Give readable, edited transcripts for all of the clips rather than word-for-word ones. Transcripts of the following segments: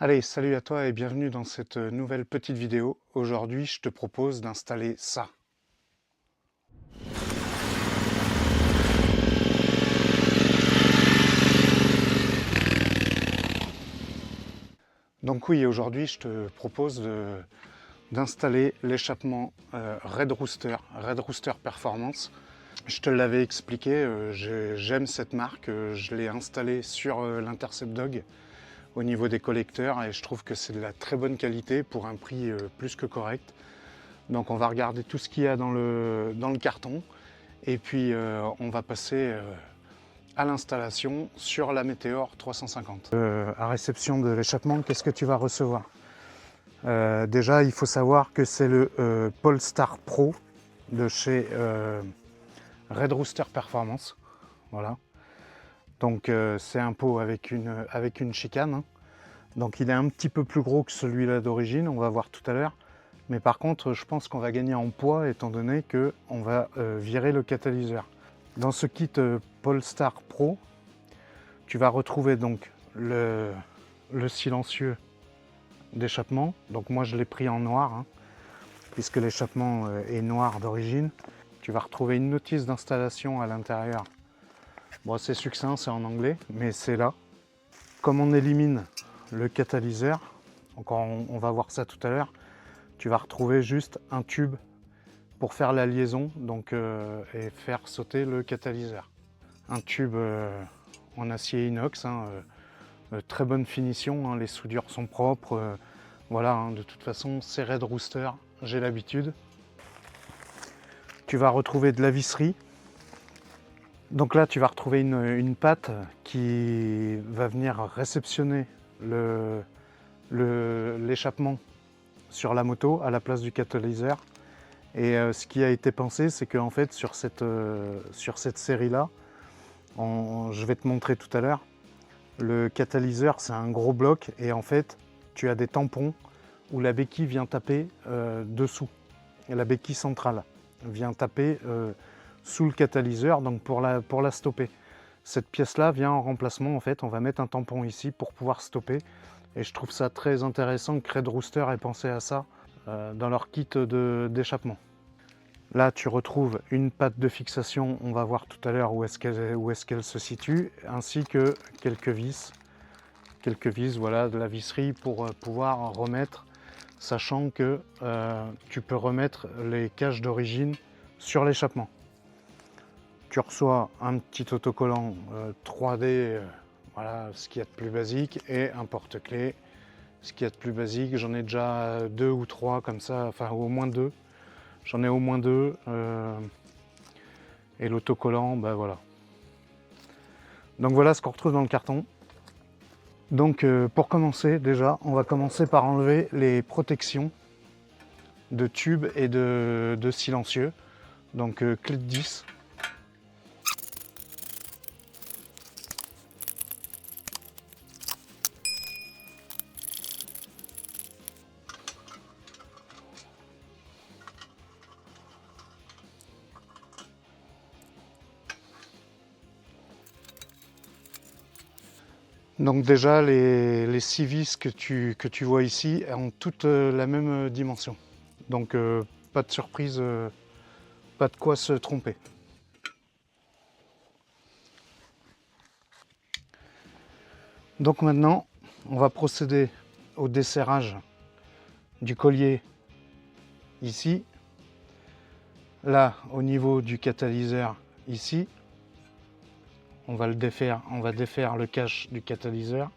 Allez, salut à toi et bienvenue dans cette nouvelle petite vidéo. Aujourd'hui, je te propose d'installer ça. Donc oui, aujourd'hui, je te propose d'installer l'échappement Red Rooster Performance. Je te l'avais expliqué, j'aime cette marque, je l'ai installée sur l'Intercept Dog au niveau des collecteurs et je trouve que c'est de la très bonne qualité pour un prix plus que correct. Donc on va regarder tout ce qu'il y a dans le carton et puis on va passer à l'installation sur la Meteor 350. À réception de l'échappement, qu'est-ce que tu vas recevoir? Déjà, il faut savoir que c'est le Polestar Pro de chez Red Rooster Performance. Voilà. Donc c'est un pot avec une chicane, hein. Donc il est un petit peu plus gros que celui-là d'origine, on va voir tout à l'heure. Mais par contre, je pense qu'on va gagner en poids étant donné qu'on va virer le catalyseur. Dans ce kit Polestar Pro, tu vas retrouver donc le silencieux d'échappement. Donc moi je l'ai pris en noir, hein, puisque l'échappement est noir d'origine. Tu vas retrouver une notice d'installation à l'intérieur. Bon, c'est succinct, c'est en anglais, mais c'est là. Comme on élimine le catalyseur, encore on va voir ça tout à l'heure, tu vas retrouver juste un tube pour faire la liaison donc, et faire sauter le catalyseur. Un tube en acier inox, hein, très bonne finition, hein, les soudures sont propres, voilà, hein, de toute façon c'est Red Rooster, j'ai l'habitude. Tu vas retrouver de la visserie. Donc là tu vas retrouver une patte qui va venir réceptionner l'échappement sur la moto à la place du catalyseur. Et ce qui a été pensé, c'est qu'en fait sur cette série là, je vais te montrer tout à l'heure, le catalyseur c'est un gros bloc et en fait tu as des tampons où la béquille vient taper dessous. Et la béquille centrale vient taper sous le catalyseur donc pour la stopper. Cette pièce là vient en remplacement, en fait on va mettre un tampon ici pour pouvoir stopper. Et je trouve ça très intéressant que Red Rooster ait pensé à ça dans leur kit d'échappement. Là, tu retrouves une patte de fixation, on va voir tout à l'heure où est-ce qu'elle se situe, ainsi que quelques vis, voilà, de la visserie pour pouvoir remettre, sachant que tu peux remettre les caches d'origine sur l'échappement. Tu reçois un petit autocollant 3D, voilà, ce qu'il y a de plus basique, et un porte-clés, ce qu'il y a de plus basique. J'en ai déjà 2 ou 3 comme ça, enfin au moins 2. J'en ai au moins 2. Et l'autocollant, ben voilà. Donc voilà ce qu'on retrouve dans le carton. Donc pour commencer, déjà, on va commencer par enlever les protections de tubes et de silencieux. Donc clé de 10. Donc déjà, les 6 vis que tu vois ici ont toutes la même dimension. Donc pas de surprise, pas de quoi se tromper. Donc maintenant, on va procéder au desserrage du collier ici. Là, au niveau du catalyseur ici, on va le défaire, on va défaire le cache du catalyseur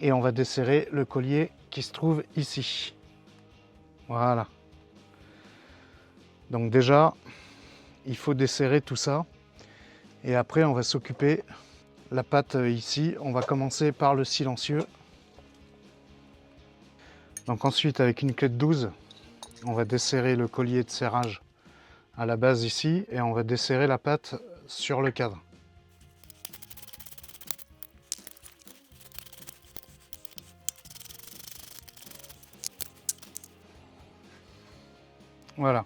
et on va desserrer le collier qui se trouve ici. Voilà. Donc déjà, il faut desserrer tout ça et après on va s'occuper la patte ici. On va commencer par le silencieux. Donc ensuite, avec une clé de 12, on va desserrer le collier de serrage à la base ici et on va desserrer la patte sur le cadre. Voilà.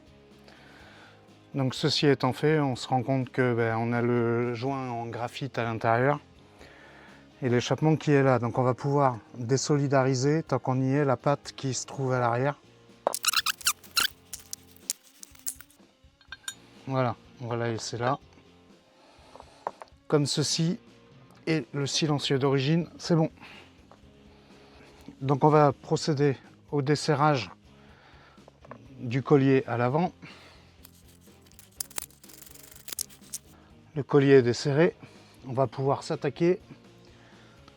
Donc ceci étant fait, on se rend compte que on a le joint en graphite à l'intérieur et l'échappement qui est là. Donc on va pouvoir désolidariser tant qu'on y est la patte qui se trouve à l'arrière. Voilà, on va la laisser là. Comme ceci, et le silencieux d'origine, c'est bon. Donc on va procéder au desserrage du collier à l'avant. Le collier est desserré. On va pouvoir s'attaquer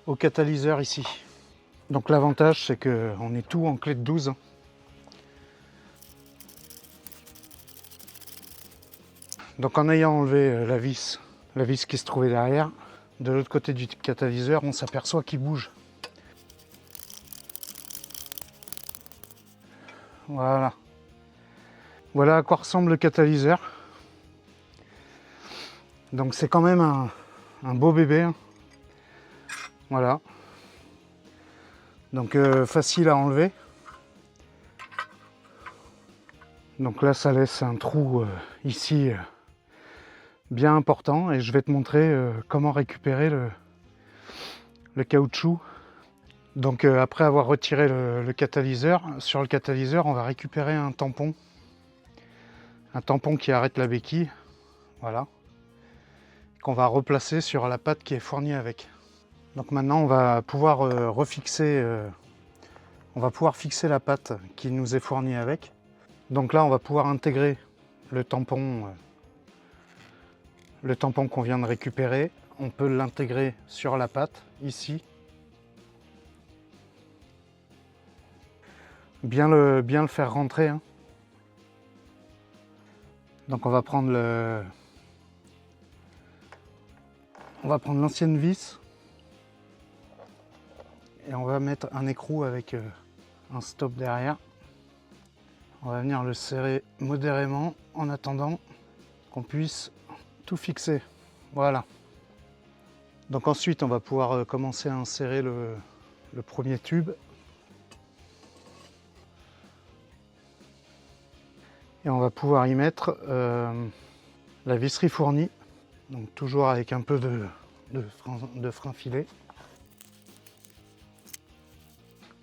au catalyseur ici. Donc l'avantage, c'est qu'on est tout en clé de 12. Donc en ayant enlevé la vis qui se trouvait derrière, de l'autre côté du catalyseur, on s'aperçoit qu'il bouge. Voilà. Voilà à quoi ressemble le catalyseur. Donc c'est quand même un beau bébé. Hein. Voilà. Donc facile à enlever. Donc là ça laisse un trou ici bien important et je vais te montrer comment récupérer le caoutchouc. Donc après avoir retiré le catalyseur, sur le catalyseur on va récupérer un tampon qui arrête la béquille, voilà, qu'on va replacer sur la patte qui est fournie avec. Donc maintenant on va pouvoir refixer, on va pouvoir fixer la patte qui nous est fournie avec. Donc là on va pouvoir intégrer le tampon qu'on vient de récupérer. On peut l'intégrer sur la patte ici. Bien le faire rentrer. Hein. Donc on va prendre l'ancienne vis et on va mettre un écrou avec un stop derrière. On va venir le serrer modérément en attendant qu'on puisse tout fixer. Voilà. Donc ensuite on va pouvoir commencer à insérer le premier tube. Et on va pouvoir y mettre la visserie fournie, donc toujours avec un peu de frein filet.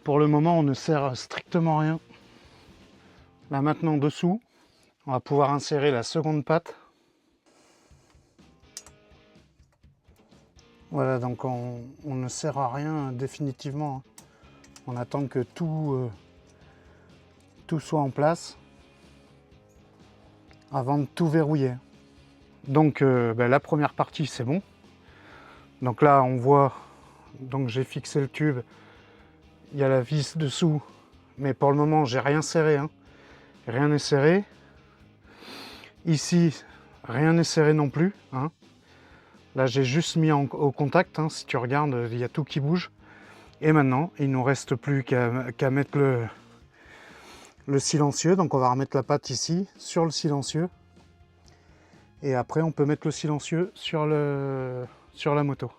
Pour le moment, on ne serre strictement rien. Là maintenant, dessous, on va pouvoir insérer la seconde patte. Voilà, donc on ne serre à rien définitivement. On attend que tout soit en place avant de tout verrouiller. Donc la première partie c'est bon. Donc là on voit, donc j'ai fixé le tube, il y a la vis dessous, mais pour le moment j'ai rien serré, hein. Rien n'est serré. Ici rien n'est serré non plus. Hein. Là j'ai juste mis au contact, hein. Si tu regardes il y a tout qui bouge. Et maintenant il ne nous reste plus qu'à mettre le silencieux, donc on va remettre la patte ici sur le silencieux et après on peut mettre le silencieux sur la moto.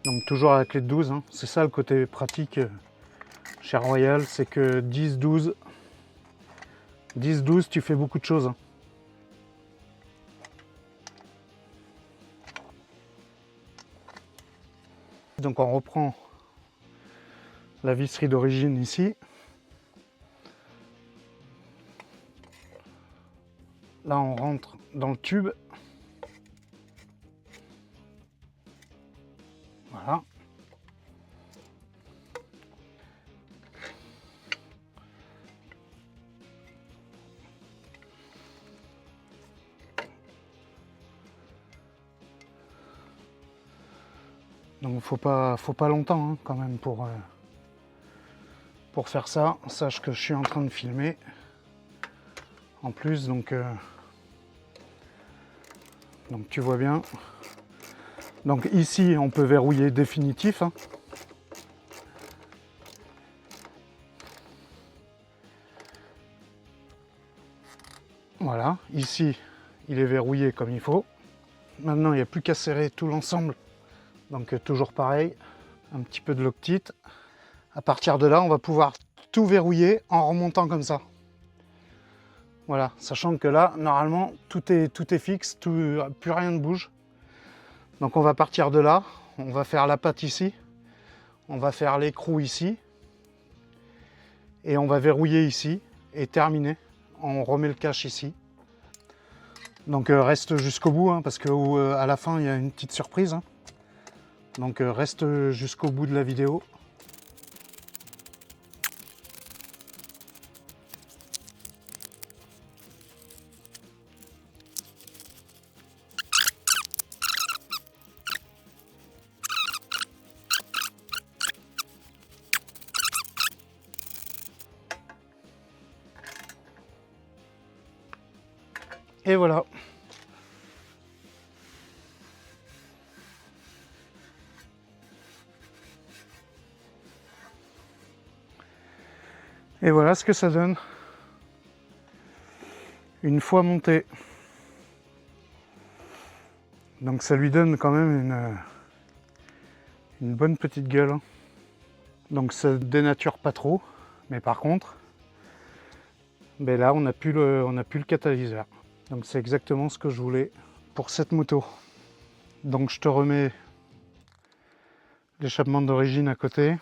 Donc toujours à la clé de 12, hein. C'est ça le côté pratique chez Royal, c'est que 10-12 tu fais beaucoup de choses. Hein. Donc on reprend la visserie d'origine ici. Là on rentre dans le tube. Voilà. Donc faut pas longtemps hein, quand même pour faire ça. Sache que je suis en train de filmer en plus, donc tu vois bien. Donc ici on peut verrouiller définitif. Hein. Voilà, ici il est verrouillé comme il faut. Maintenant il n'y a plus qu'à serrer tout l'ensemble. Donc toujours pareil, un petit peu de Loctite. À partir de là, on va pouvoir tout verrouiller en remontant comme ça. Voilà, sachant que là, normalement, tout est fixe, plus rien ne bouge. Donc on va partir de là, on va faire la patte ici, on va faire l'écrou ici, et on va verrouiller ici, et terminer. On remet le cache ici. Donc reste jusqu'au bout, hein, parce qu'à la fin, il y a une petite surprise. Hein. Donc reste jusqu'au bout de la vidéo. Et voilà. Et voilà ce que ça donne une fois monté. Donc ça lui donne quand même une bonne petite gueule. Hein. Donc ça dénature pas trop, mais par contre, ben là on n'a plus le catalyseur. Donc c'est exactement ce que je voulais pour cette moto. Donc je te remets l'échappement d'origine à côté.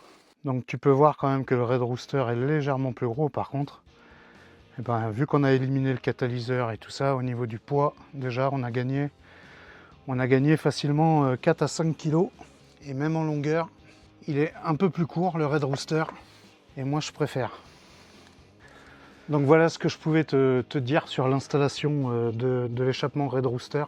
Donc tu peux voir quand même que le Red Rooster est légèrement plus gros. Par contre, eh ben, vu qu'on a éliminé le catalyseur et tout ça, au niveau du poids, déjà on a gagné facilement 4 à 5 kg. Et même en longueur, il est un peu plus court le Red Rooster. Et moi je préfère. Donc voilà ce que je pouvais te dire sur l'installation de l'échappement Red Rooster.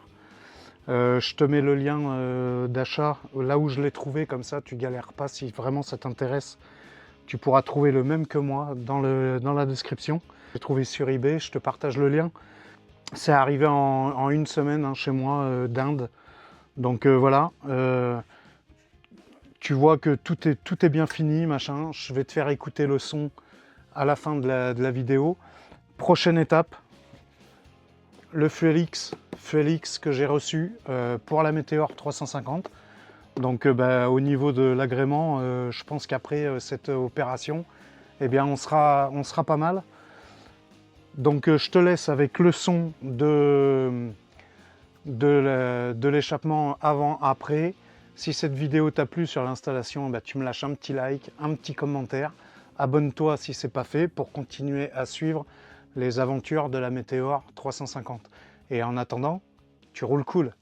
Je te mets le lien d'achat là où je l'ai trouvé, comme ça tu galères pas. Si vraiment ça t'intéresse, tu pourras trouver le même que moi dans la description. J'ai trouvé sur eBay, je te partage le lien. C'est arrivé en une semaine hein, chez moi d'Inde. Donc voilà, tu vois que tout est bien fini, machin. Je vais te faire écouter le son à la fin de la vidéo. Prochaine étape, le Fuel X que j'ai reçu pour la Meteor 350. Donc au niveau de l'agrément, je pense qu'après cette opération, eh bien, on sera pas mal. Donc je te laisse avec le son de l'échappement avant-après. Si cette vidéo t'a plu sur l'installation, tu me lâches un petit like, un petit commentaire. Abonne-toi si ce n'est pas fait pour continuer à suivre les aventures de la Meteor 350. Et en attendant, tu roules cool.